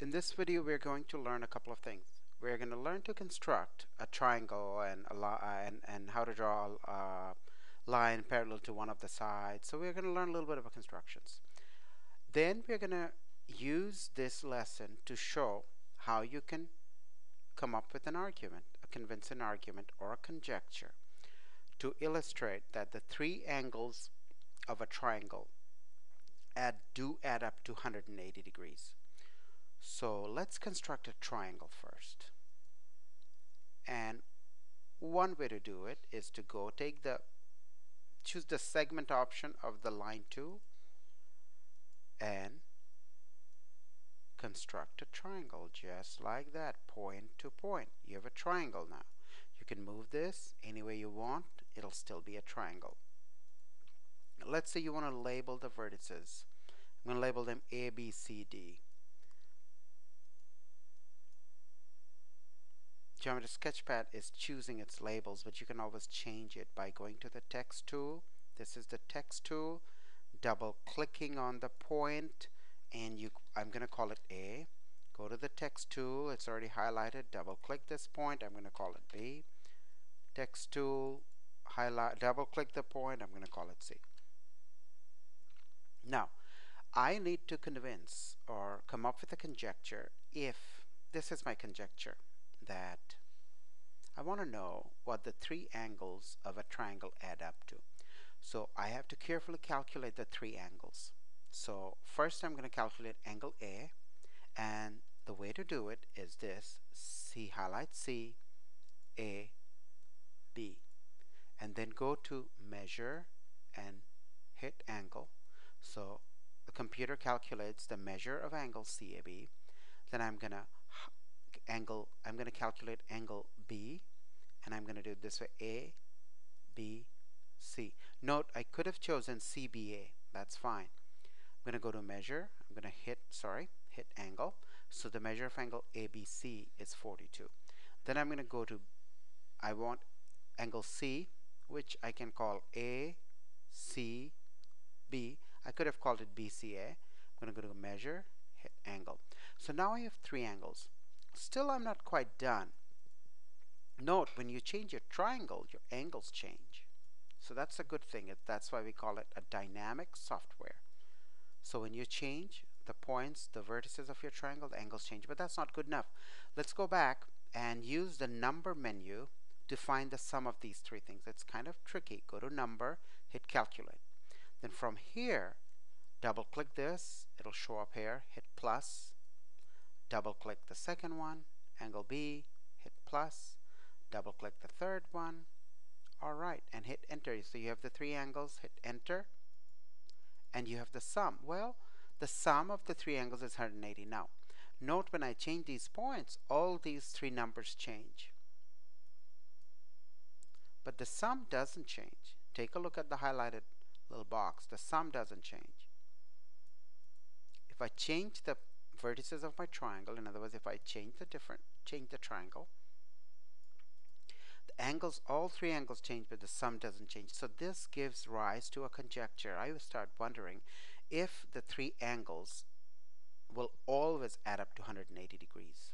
In this video, we're going to learn a couple of things. We're going to learn to construct a triangle and and how to draw a line parallel to one of the sides. So we're going to learn a little bit about constructions. Then we're going to use this lesson to show how you can come up with an argument, a convincing argument or a conjecture to illustrate that the three angles of a triangle do add up to 180 degrees. So let's construct a triangle first. And one way to do it is to choose the segment option of the line tool and construct a triangle just like that, point to point. You have a triangle now. You can move this any way you want, it'll still be a triangle. Let's say you want to label the vertices. I'm going to label them A, B, C, D. Geometry Sketchpad is choosing its labels, but you can always change it by going to the text tool. This is the text tool, double clicking on the point, and I'm going to call it A. Go to the text tool, it's already highlighted, double click this point, I'm going to call it B. Text tool, double click the point, I'm going to call it C. Now, I need to convince or come up with a conjecture. If this is my conjecture, that I want to know what the three angles of a triangle add up to. So I have to carefully calculate the three angles. So first I'm going to calculate angle A, and the way to do it is this: highlight C, A, B, and then go to measure and hit angle. So the computer calculates the measure of angle CAB. Then I'm going to calculate angle B, and I'm going to do it this way: A, B, C. Note, I could have chosen CBA. That's fine. I'm going to go to measure. I'm going to hit angle. So the measure of angle ABC is 42. Then I'm going to go to, I want angle C, which I can call ACB. I could have called it BCA. I'm going to go to measure, hit angle. So now I have three angles. Still, I'm not quite done. Note, when you change your triangle, your angles change. So that's a good thing. That's why we call it a dynamic software. So when you change the points, the vertices of your triangle, the angles change. But that's not good enough. Let's go back and use the number menu to find the sum of these three things. It's kind of tricky. Go to number, hit calculate. Then from here, double click this. It'll show up here. Hit plus. Double click the second one, angle B, hit plus, double click the third one, alright, and hit enter. So you have the three angles, hit enter, and you have the sum. Well, the sum of the three angles is 180. Now, note when I change these points, all these three numbers change. But the sum doesn't change. Take a look at the highlighted little box. The sum doesn't change. If I change the vertices of my triangle, in other words, if I change the triangle, the angles, all three angles change, but the sum doesn't change. So this gives rise to a conjecture. I would start wondering if the three angles will always add up to 180 degrees.